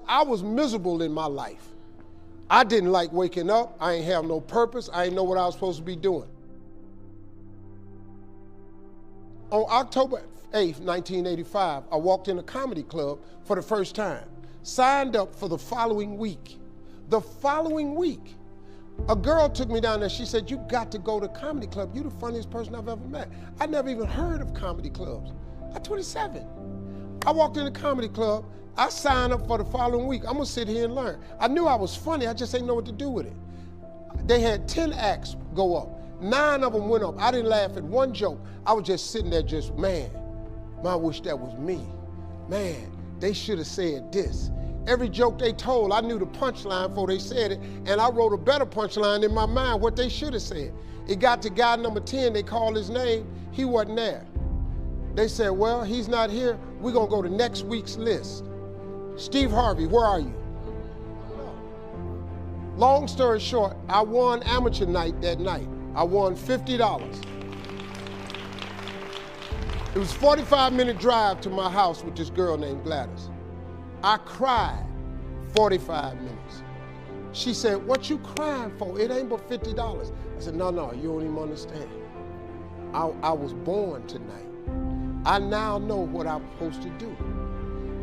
I was miserable in my life. I didn't like waking up. I ain't have no purpose. I didn't know what I was supposed to be doing. On October 8th, 1985, I walked in a comedy club for the first time. Signed up for the following week. The following week, a girl took me down there. She said, "You got to go to comedy club. You're the funniest person I've ever met." I never even heard of comedy clubs. I'm 27. I walked in the comedy club. I signed up for the following week. I'm gonna sit here and learn. I knew I was funny. I just didn't know what to do with it. They had 10 acts go up. 9 of them went up. I didn't laugh at one joke. I was just sitting there just, man, I wish that was me. Man, they should have said this. Every joke they told, I knew the punchline before they said it, and I wrote a better punchline in my mind, what they should have said. It got to guy number 10, they called his name, he wasn't there. They said, well, he's not here, we're gonna go to next week's list. Steve Harvey, where are you? Long story short, I won amateur night that night. I won $50. It was a 45-minute drive to my house with this girl named Gladys. I cried 45 minutes. She said, "What you crying for? It ain't but $50. I said, no, you don't even understand. I was born tonight. I now know what I'm supposed to do.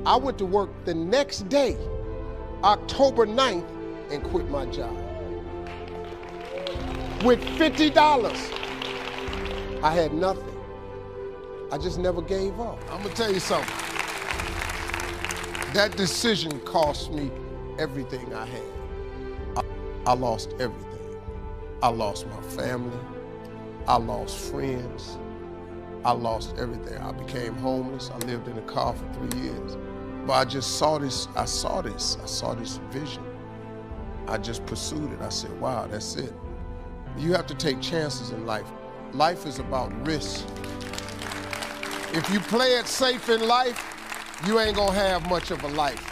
I went to work the next day, October 9th, and quit my job. With $50, I had nothing. I just never gave up. I'm gonna tell you something. That decision cost me everything I had. I lost everything. I lost my family. I lost friends. I lost everything. I became homeless. I lived in a car for 3 years. But I just saw this, I saw this vision. I just pursued it. I said, wow, that's it. You have to take chances in life. Life is about risk. If you play it safe in life, you ain't gonna have much of a life.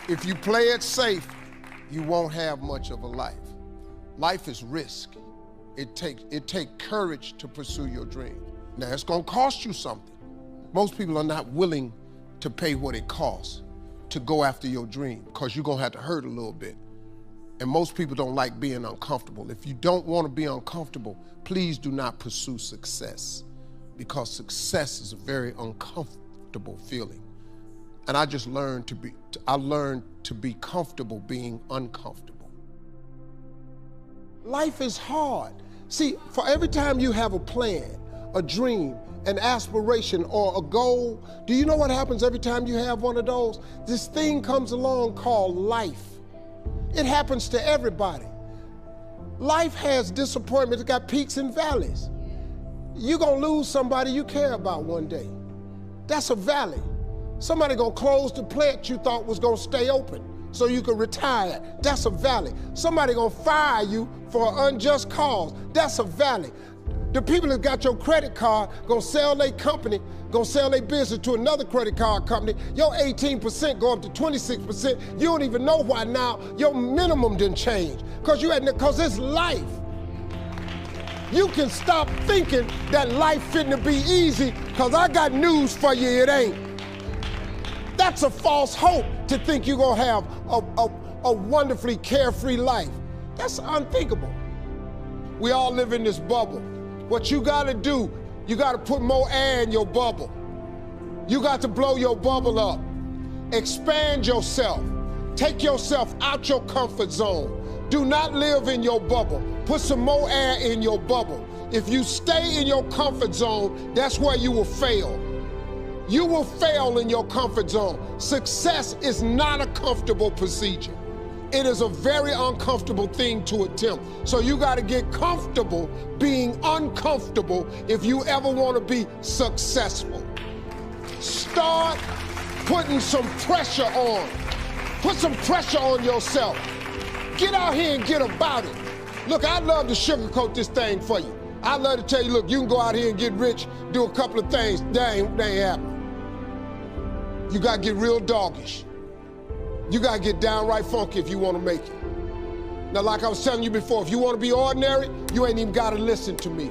If you play it safe, you won't have much of a life. Life is risk. It takes courage to pursue your dream. Now, it's gonna cost you something. Most people are not willing to pay what it costs to go after your dream, because you're gonna have to hurt a little bit. And most people don't like being uncomfortable. If you don't wanna be uncomfortable, please do not pursue success, because success is a very uncomfortable feeling. And I just learned to be comfortable being uncomfortable. Life is hard. See, for every time you have a plan, a dream, an aspiration, or a goal, do you know what happens every time you have one of those? This thing comes along called life. It happens to everybody. Life has disappointments, it's got peaks and valleys. You're gonna lose somebody you care about one day. That's a valley. Somebody gonna close the plant you thought was gonna stay open so you could retire. That's a valley. Somebody gonna fire you for an unjust cause. That's a valley. The people that got your credit card gonna sell their company, gonna sell their business to another credit card company. Your 18% go up to 26%. You don't even know why now your minimum didn't change. Cause it's life. You can stop thinking that life fitting to be easy, cause I got news for you, it ain't. That's a false hope to think you're gonna have a wonderfully carefree life. That's unthinkable. We all live in this bubble. What you gotta do, you gotta put more air in your bubble. You got to blow your bubble up. Expand yourself. Take yourself out your comfort zone. Do not live in your bubble. Put some more air in your bubble. If you stay in your comfort zone, that's where you will fail. You will fail in your comfort zone. Success is not a comfortable procedure. It is a very uncomfortable thing to attempt. So you gotta get comfortable being uncomfortable if you ever wanna be successful. Start putting some pressure on. Put some pressure on yourself. Get out here and get about it. Look, I'd love to sugarcoat this thing for you. I'd love to tell you, look, you can go out here and get rich, do a couple of things. That ain't happening. You gotta get real doggish. You gotta get downright funky if you wanna make it. Now, like I was telling you before, if you wanna be ordinary, you ain't even gotta listen to me.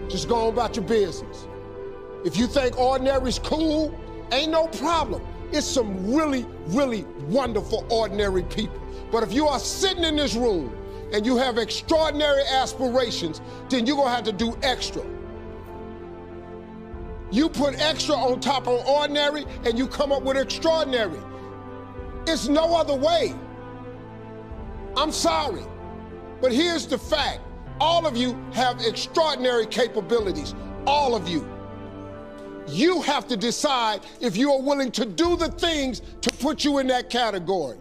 Just go on about your business. If you think ordinary is cool, ain't no problem. It's some really, really wonderful, ordinary people. But if you are sitting in this room and you have extraordinary aspirations, then you're gonna have to do extra. You put extra on top of ordinary and you come up with extraordinary. It's no other way. I'm sorry, but here's the fact. All of you have extraordinary capabilities, all of you. You have to decide if you are willing to do the things to put you in that category.